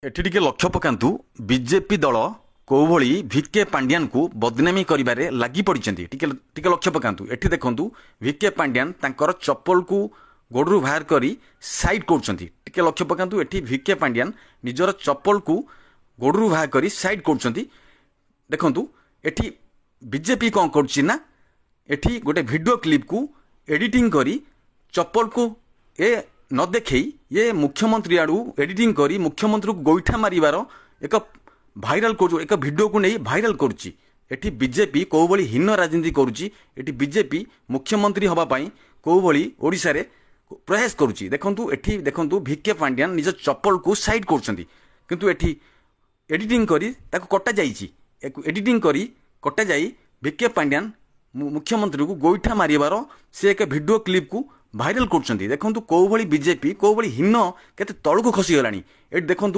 एठी टिके लक्ष्य पकांतु बीजेपी दल कोभली भिके पांड्यान को बदनामी करिबारे लागि पड़िचंती। टिके लक्ष्य पकांतु एठी देखंतु भिके पांड्यान तांकर चप्पल को गोड़रू बाहर करी साइड करछंती। टिके लक्ष्य पकांतु एठी भिके पांड्यान निजर चप्पल को गोड़रू बाहर करी साइड करछंती। देखंतु एठी बीजेपी कोन करछि ना एठी गोटे वीडियो क्लिप को एडिटिंग करी चप्पल को ए न देखई ये मुख्यमंत्री आड़ू एडिटिंग करी मुख्यमंत्री को गोईठा मारिबार एक भाइराल कर एक वीडियो को नहीं भाइराल करुच्ची। एठी बीजेपी कौ भली हीन राजनीति करुच्ची। एठी बीजेपी मुख्यमंत्री हवा पाई कौ भली ओडिशा रे प्रयास करुच्ची। देखंतु एठी देखंतु भिके पांड्यान निज चप्पल को साइड करछंती किंतु एठी एडिटिंग करी ताको कटा जाईची। एडिटिंग करी कटा जाई भिके पांड्यान मुख्यमंत्री को गोईठा मारिबार से एक वीडियो क्लिप को भाइराल करछंती। देखंतु कौ भली बीजेपी कौ भली हीन केते तळको खसी गलानी। एठी देखंतु